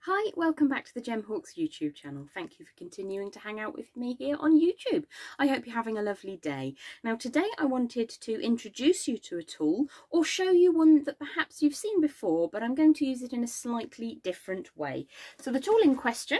Hi, welcome back to the Gemhawks YouTube channel. Thank you for continuing to hang out with me here on YouTube. I hope you're having a lovely day. Now today I wanted to introduce you to a tool or show you one that perhaps you've seen before, but I'm going to use it in a slightly different way. So the tool in question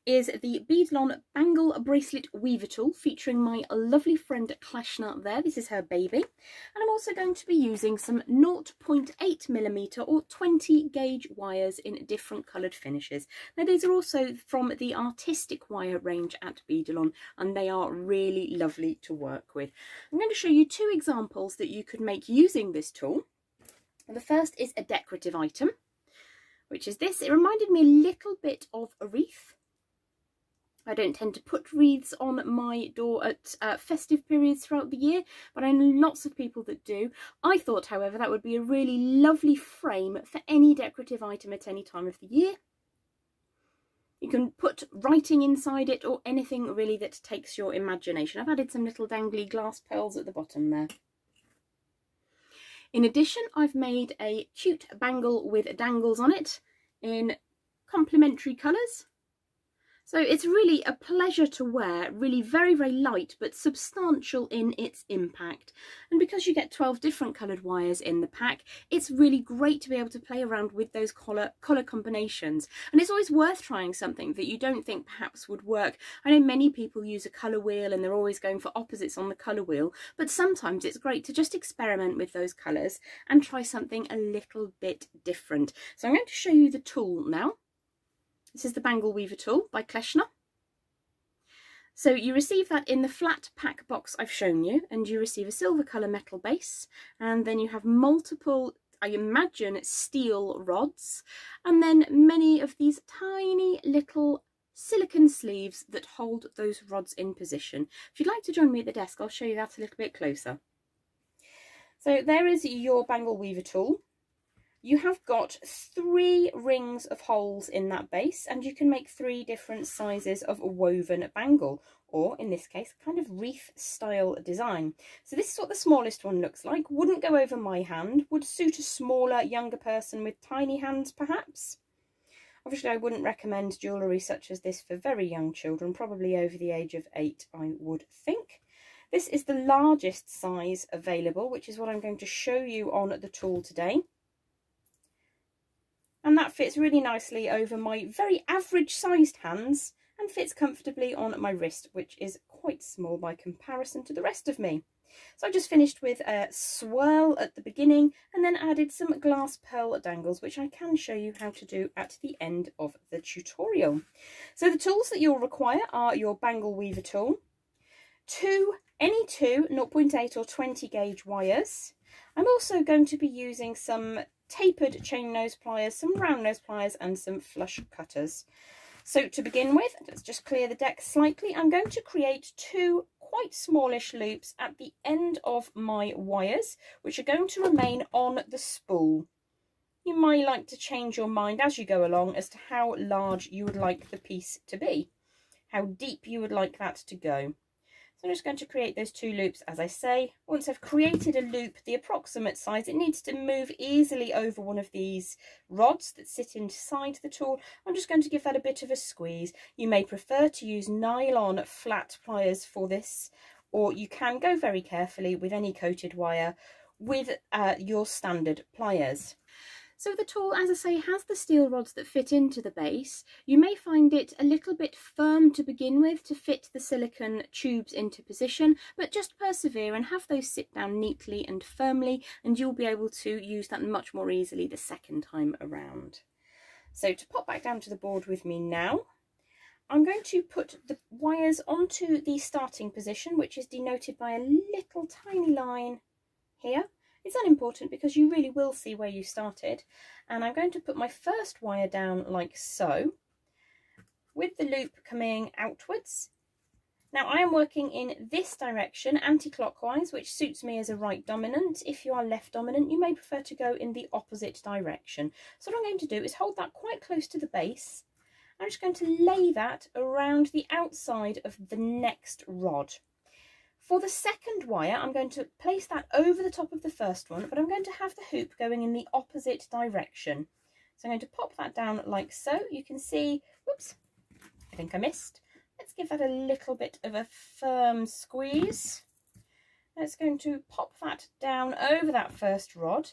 is the Beadalon Bangle Bracelet Weaver tool, featuring my lovely friend Kleshna there. This is her baby. And I'm also going to be using some 0.8mm or 20 gauge wires in different coloured finishes. Now these are also from the artistic wire range at Beadalon, and they are really lovely to work with. I'm going to show you two examples that you could make using this tool. The first is a decorative item, which is this. It reminded me a little bit of a wreath. I don't tend to put wreaths on my door at festive periods throughout the year, but I know lots of people that do. I thought, however, that would be a really lovely frame for any decorative item at any time of the year. You can put writing inside it or anything really that takes your imagination. I've added some little dangly glass pearls at the bottom there. In addition, I've made a cute bangle with dangles on it in complementary colours. So it's really a pleasure to wear, really very, very light but substantial in its impact. And because you get 12 different coloured wires in the pack, it's really great to be able to play around with those colour combinations. And it's always worth trying something that you don't think perhaps would work. I know many people use a colour wheel and they're always going for opposites on the colour wheel, but sometimes it's great to just experiment with those colours and try something a little bit different. So I'm going to show you the tool now. This is the Bangle Weaver tool by Kleshna. So you receive that in the flat pack box I've shown you, and you receive a silver colour metal base, and then you have multiple, I imagine, steel rods, and then many of these tiny little silicone sleeves that hold those rods in position. If you'd like to join me at the desk, I'll show you that a little bit closer. So there is your Bangle Weaver tool. You have got 3 rings of holes in that base, and you can make 3 different sizes of woven bangle, or in this case kind of wreath style design. So this is what the smallest one looks like. Wouldn't go over my hand, would suit a smaller younger person with tiny hands perhaps. Obviously I wouldn't recommend jewellery such as this for very young children, probably over the age of 8 I would think. This is the largest size available, which is what I'm going to show you on the tool today. And that fits really nicely over my very average sized hands and fits comfortably on my wrist, which is quite small by comparison to the rest of me. So I just finished with a swirl at the beginning and then added some glass pearl dangles, which I can show you how to do at the end of the tutorial. So the tools that you'll require are your Bangle Weaver tool, any two 0.8 or 20 gauge wires. I'm also going to be using some tapered chain nose pliers, some round nose pliers and some flush cutters. So to begin with, let's just clear the deck slightly. I'm going to create 2 quite smallish loops at the end of my wires, which are going to remain on the spool. You might like to change your mind as you go along as to how large you would like the piece to be, how deep you would like that to go. So I'm just going to create those 2 loops, as I say. Once I've created a loop the approximate size, it needs to move easily over one of these rods that sit inside the tool. I'm just going to give that a bit of a squeeze. You may prefer to use nylon flat pliers for this, or you can go very carefully with any coated wire with your standard pliers. So the tool, as I say, has the steel rods that fit into the base. You may find it a little bit firm to begin with to fit the silicone tubes into position, but just persevere and have those sit down neatly and firmly, and you'll be able to use that much more easily the second time around. So to pop back down to the board with me now, I'm going to put the wires onto the starting position, which is denoted by a little tiny line here. It's unimportant because you really will see where you started. And I'm going to put my first wire down like so, with the loop coming outwards. Now I am working in this direction, anti-clockwise, which suits me as a right dominant. If you are left dominant, you may prefer to go in the opposite direction. So what I'm going to do is hold that quite close to the base. I'm just going to lay that around the outside of the next rod. For the second wire, I'm going to place that over the top of the first one, but I'm going to have the hoop going in the opposite direction. So I'm going to pop that down like so. You can see, whoops, I think I missed. Let's give that a little bit of a firm squeeze. It's going to pop that down over that first rod.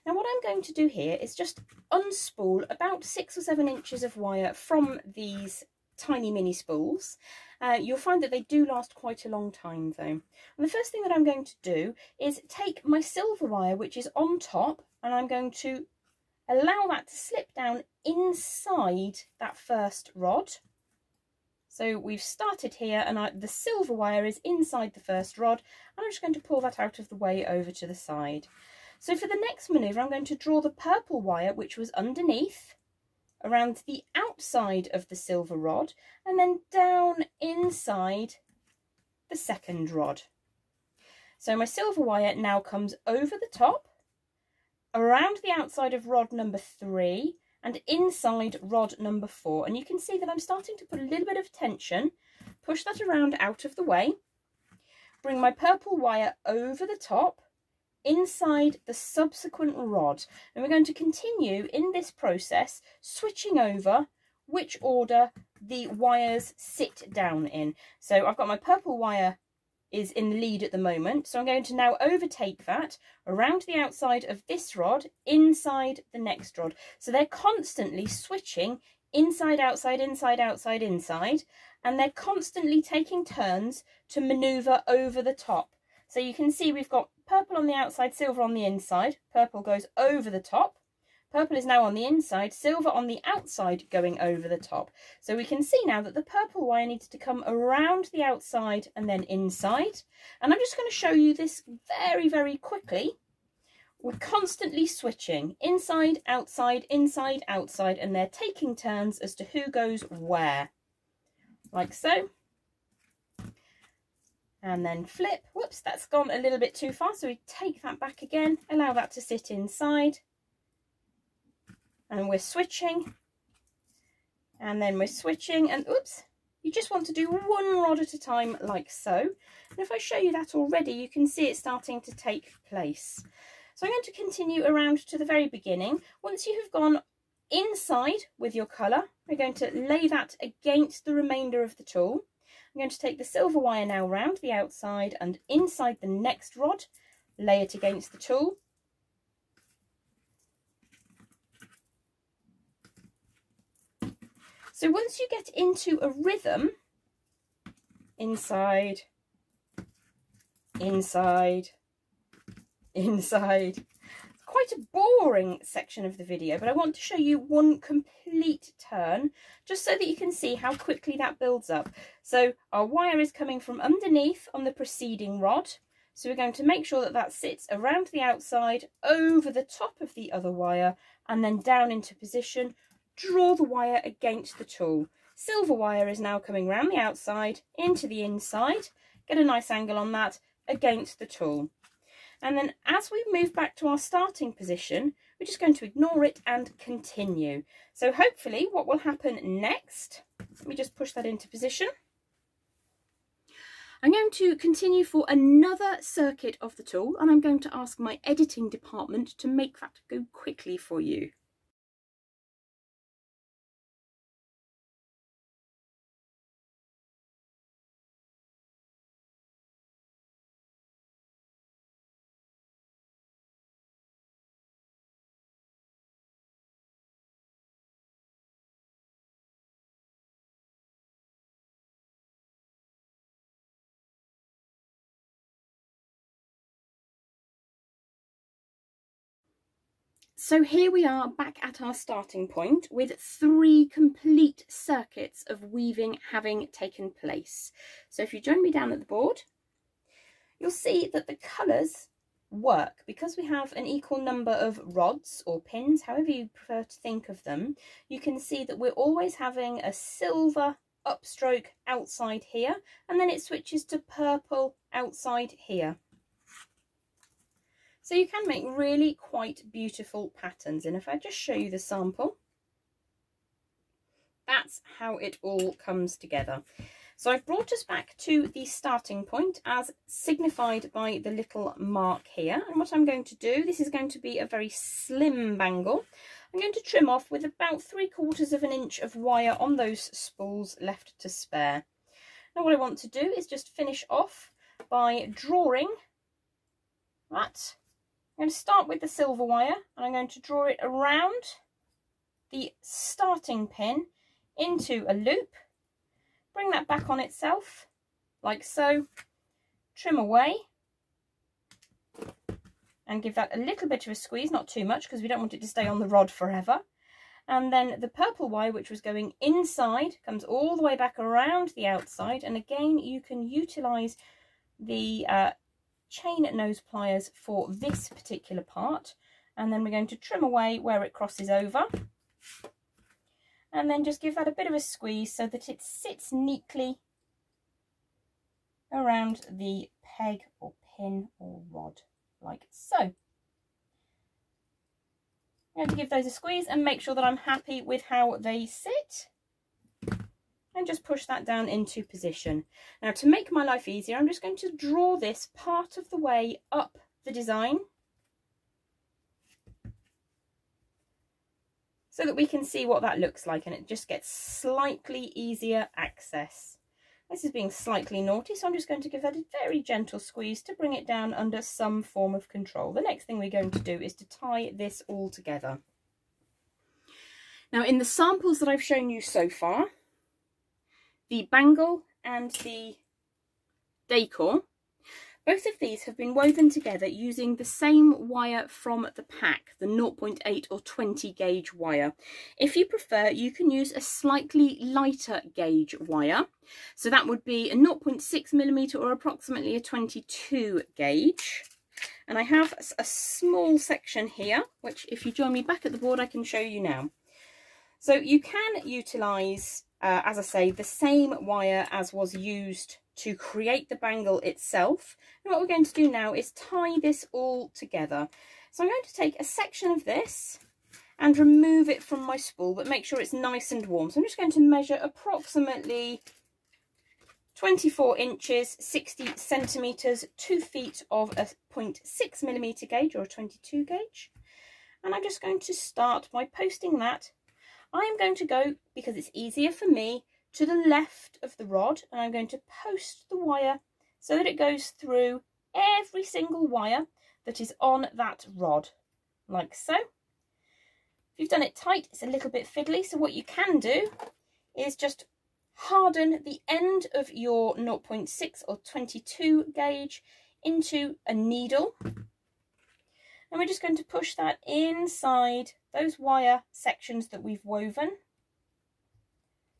Now what I'm going to do here is just unspool about 6 or 7 inches of wire from these tiny mini spools. You'll find that they do last quite a long time though. And the first thing that I'm going to do is take my silver wire, which is on top, and I'm going to allow that to slip down inside that first rod. So we've started here and the silver wire is inside the first rod, and I'm just going to pull that out of the way over to the side. So for the next manoeuvre, I'm going to draw the purple wire, which was underneath, around the outside of the silver rod, and then down inside the second rod. So my silver wire now comes over the top, around the outside of rod number 3, and inside rod number 4. And you can see that I'm starting to put a little bit of tension, push that around out of the way, bring my purple wire over the top, inside the subsequent rod, and we're going to continue in this process, switching over which order the wires sit down in. So I've got my purple wire is in the lead at the moment, so I'm going to now overtake that around the outside of this rod, inside the next rod. So they're constantly switching inside, outside, inside, outside, inside, and they're constantly taking turns to manoeuvre over the top. So you can see we've got purple on the outside, silver on the inside. Purple goes over the top. Purple is now on the inside, silver on the outside going over the top. So we can see now that the purple wire needs to come around the outside and then inside. And I'm just going to show you this very, very quickly. We're constantly switching inside, outside, outside, and they're taking turns as to who goes where. Like so. And then flip. Whoops, that's gone a little bit too far, so we take that back again, allow that to sit inside, and we're switching, and then we're switching, and oops, you just want to do one rod at a time like so. And if I show you that already, you can see it starting to take place. So I'm going to continue around to the very beginning. Once you have gone inside with your colour, we're going to lay that against the remainder of the tool. I'm going to take the silver wire now round the outside and inside the next rod, lay it against the tool. So once you get into a rhythm, inside, inside, inside. It's quite a boring section of the video, but I want to show you one complete turn just so that you can see how quickly that builds up. So our wire is coming from underneath on the preceding rod. So we're going to make sure that that sits around the outside, over the top of the other wire, and then down into position. Draw the wire against the tool. Silver wire is now coming round the outside into the inside. Get a nice angle on that against the tool. And then as we move back to our starting position, we're just going to ignore it and continue. So hopefully what will happen next, let me just push that into position. I'm going to continue for another circuit of the tool, and I'm going to ask my editing department to make that go quickly for you. So here we are back at our starting point with 3 complete circuits of weaving having taken place. So if you join me down at the board, you'll see that the colours work because we have an equal number of rods or pins, however you prefer to think of them. You can see that we're always having a silver upstroke outside here, and then it switches to purple outside here. So you can make really quite beautiful patterns. And if I just show you the sample, that's how it all comes together. So I've brought us back to the starting point as signified by the little mark here. And what I'm going to do, this is going to be a very slim bangle. I'm going to trim off with about 3/4 of an inch of wire on those spools left to spare. Now what I want to do is just finish off by drawing that. I'm going to start with the silver wire and I'm going to draw it around the starting pin into a loop, bring that back on itself like so, trim away and give that a little bit of a squeeze, not too much because we don't want it to stay on the rod forever. And then the purple wire, which was going inside, comes all the way back around the outside, and again you can utilise the chain nose pliers for this particular part. And then we're going to trim away where it crosses over and then just give that a bit of a squeeze so that it sits neatly around the peg or pin or rod like so. I'm going to give those a squeeze and make sure that I'm happy with how they sit and just push that down into position. Now to make my life easier, I'm just going to draw this part of the way up the design so that we can see what that looks like, and it just gets slightly easier access. This is being slightly naughty, so I'm just going to give that a very gentle squeeze to bring it down under some form of control. The next thing we're going to do is to tie this all together. Now in the samples that I've shown you so far, the bangle and the decor, both of these have been woven together using the same wire from the pack, the 0.8 or 20 gauge wire. If you prefer, you can use a slightly lighter gauge wire. So that would be a 0.6mm or approximately a 22 gauge. And I have a small section here, which if you join me back at the board, I can show you now. So you can utilise, as I say, the same wire as was used to create the bangle itself. And what we're going to do now is tie this all together. So I'm going to take a section of this and remove it from my spool, but make sure it's nice and warm. So I'm just going to measure approximately 24 inches, 60 centimetres, 2 feet of a 0.6mm gauge or a 22 gauge. And I'm just going to start by posting that. I'm going to go, because it's easier for me, to the left of the rod, and I'm going to post the wire so that it goes through every single wire that is on that rod, like so. If you've done it tight, it's a little bit fiddly, so what you can do is just harden the end of your 0.6 or 22 gauge into a needle, and we're just going to push that inside those wire sections that we've woven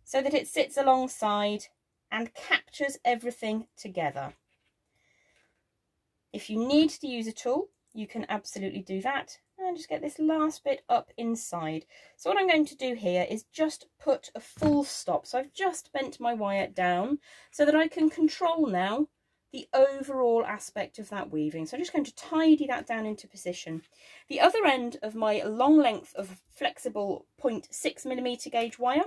so that it sits alongside and captures everything together. If you need to use a tool, you can absolutely do that, and just get this last bit up inside. So what I'm going to do here is just put a full stop. So I've just bent my wire down so that I can control now the overall aspect of that weaving. So I'm just going to tidy that down into position. The other end of my long length of flexible 0.6mm gauge wire,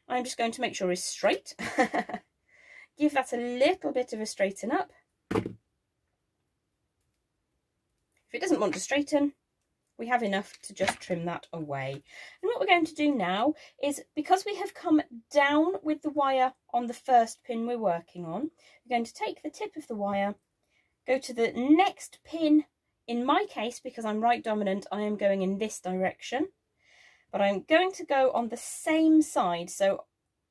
I'm just going to make sure is straight. Give that a little bit of a straighten up. If it doesn't want to straighten, we have enough to just trim that away. And what we're going to do now is, because we have come down with the wire on the first pin we're working on, we're going to take the tip of the wire, go to the next pin. In my case, because I'm right dominant, I am going in this direction. But I'm going to go on the same side. So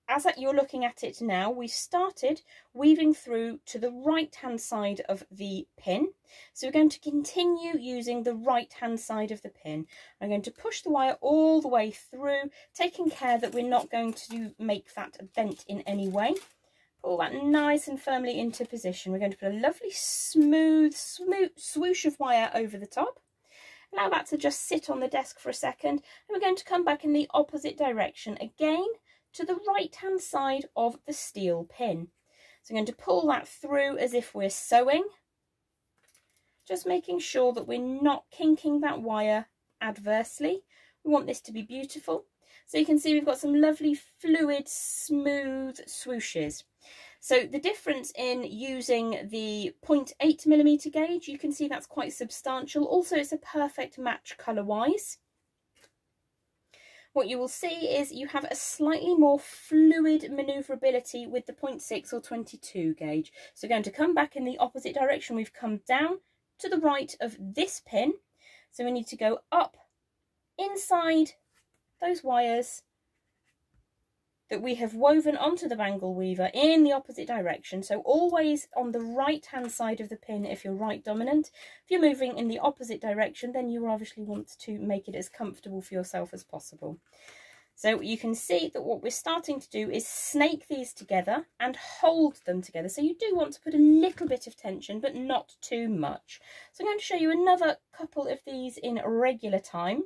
as you're looking at it now, we started weaving through to the right hand side of the pin. So we're going to continue using the right hand side of the pin. I'm going to push the wire all the way through, taking care that we're not going to make that bent in any way. Pull that nice and firmly into position. We're going to put a lovely smooth swoosh of wire over the top. Allow that to just sit on the desk for a second, and we're going to come back in the opposite direction again to the right hand side of the steel pin. So I'm going to pull that through as if we're sewing, just making sure that we're not kinking that wire adversely. We want this to be beautiful. So you can see we've got some lovely fluid, smooth swooshes. So the difference in using the 0.8mm gauge, you can see that's quite substantial. Also, it's a perfect match colour-wise. what you will see is you have a slightly more fluid manoeuvrability with the 0.6 or 22 gauge. So we're going to come back in the opposite direction. We've come down to the right of this pin. So we need to go up inside those wires that we have woven onto the bangle weaver in the opposite direction. So always on the right hand side of the pin if you're right dominant. If you're moving in the opposite direction, then you obviously want to make it as comfortable for yourself as possible. So you can see that what we're starting to do is snake these together and hold them together. So you do want to put a little bit of tension, but not too much. So I'm going to show you another couple of these in regular time.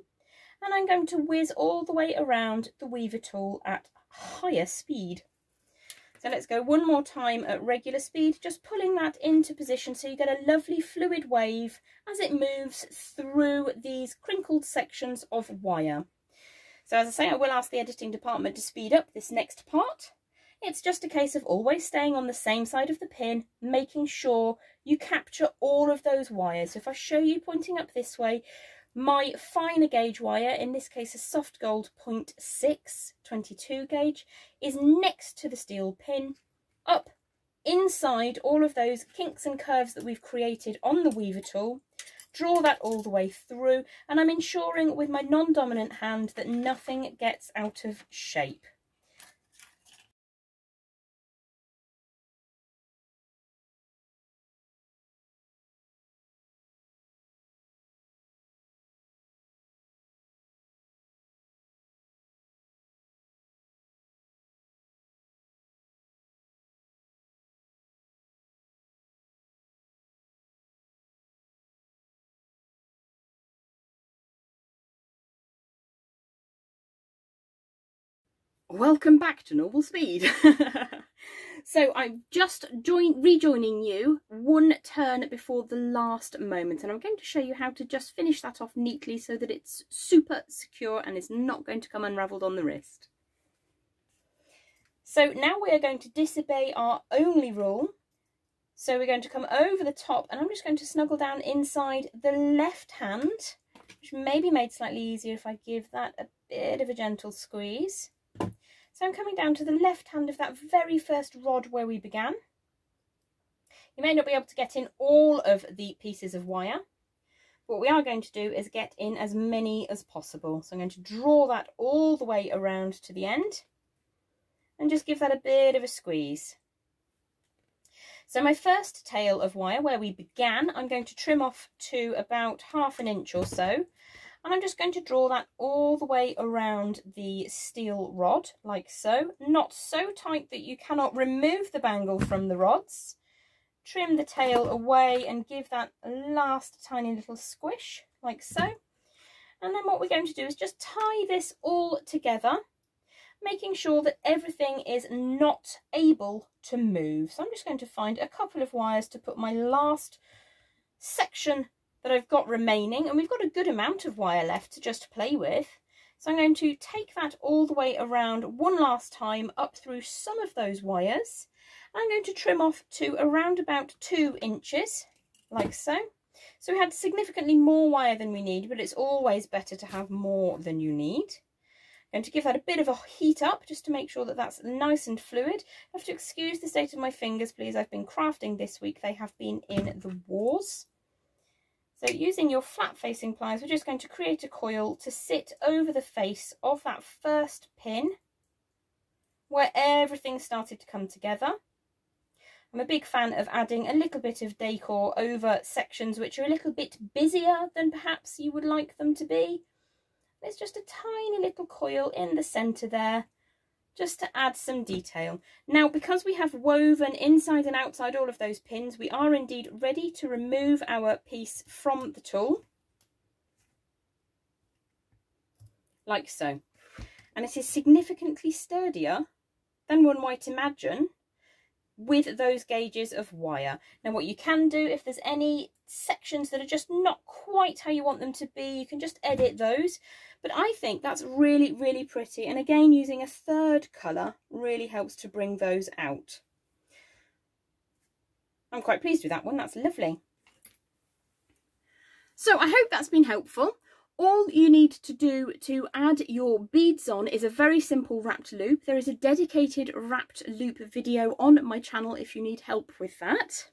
And I'm going to whiz all the way around the weaver tool at higher speed. So let's go one more time at regular speed, just pulling that into position so you get a lovely fluid wave as it moves through these crinkled sections of wire. So as I say, I will ask the editing department to speed up this next part. It's just a case of always staying on the same side of the pin, making sure you capture all of those wires. So if I show you pointing up this way, my finer gauge wire, in this case a soft gold 0.6 22 gauge, is next to the steel pin, up inside all of those kinks and curves that we've created on the weaver tool. Draw that all the way through, and I'm ensuring with my non-dominant hand that nothing gets out of shape. Welcome back to normal speed. So I'm just rejoining you one turn before the last moment, and I'm going to show you how to just finish that off neatly so that it's super secure and is not going to come unravelled on the wrist. So now we are going to disobey our only rule. So we're going to come over the top, and I'm just going to snuggle down inside the left hand, which may be made slightly easier if I give that a bit of a gentle squeeze. So I'm coming down to the left hand of that very first rod where we began. You may not be able to get in all of the pieces of wire. What we are going to do is get in as many as possible. So I'm going to draw that all the way around to the end and just give that a bit of a squeeze. So my first tail of wire where we began, I'm going to trim off to about 1/2 inch or so. And I'm just going to draw that all the way around the steel rod, like so. Not so tight that you cannot remove the bangle from the rods. Trim the tail away and give that a last tiny little squish, like so. And then what we're going to do is just tie this all together, making sure that everything is not able to move. So I'm just going to find a couple of wires to put my last section that I've got remaining, and we've got a good amount of wire left to just play with. So I'm going to take that all the way around one last time up through some of those wires. I'm going to trim off to around about 2 inches, like so. So we had significantly more wire than we need, but it's always better to have more than you need. I'm going to give that a bit of a heat up just to make sure that that's nice and fluid. I have to excuse the state of my fingers, please. I've been crafting this week. They have been in the wars. So using your flat facing pliers, we're just going to create a coil to sit over the face of that first pin where everything started to come together. I'm a big fan of adding a little bit of decor over sections which are a little bit busier than perhaps you would like them to be. There's just a tiny little coil in the centre there, just to add some detail. Now, because we have woven inside and outside all of those pins, we are indeed ready to remove our piece from the tool, like so. And it is significantly sturdier than one might imagine with those gauges of wire. Now, what you can do, if there's any sections that are just not quite how you want them to be, you can just edit those. But I think that's really, really pretty. And again, using a third colour really helps to bring those out. I'm quite pleased with that one. That's lovely. So I hope that's been helpful. all you need to do to add your beads on is a very simple wrapped loop. There is a dedicated wrapped loop video on my channel if you need help with that.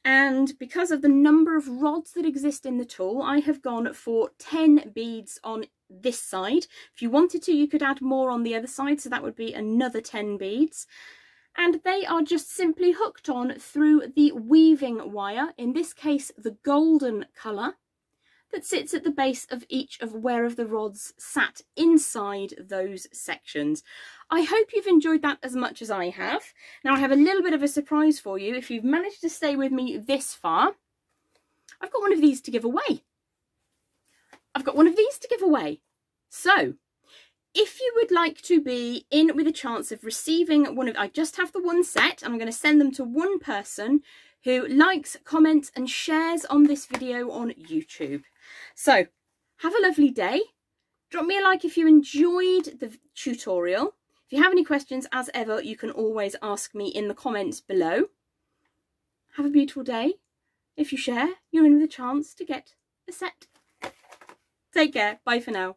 And because of the number of rods that exist in the tool, I have gone for 10 beads on this side. If you wanted to, you could add more on the other side, so that would be another 10 beads. And they are just simply hooked on through the weaving wire, in this case the golden colour, that sits at the base of each of where the rods sat inside those sections. I hope you've enjoyed that as much as I have. Now I have a little bit of a surprise for you. If you've managed to stay with me this far, I've got one of these to give away. So, if you would like to be in with a chance of receiving one of, I just have the one set, and I'm going to send them to one person who likes, comments and shares on this video on YouTube. So, have a lovely day. Drop me a like if you enjoyed the tutorial. If you have any questions, as ever, you can always ask me in the comments below. Have a beautiful day. If you share, you're in with a chance to get a set. Take care. Bye for now.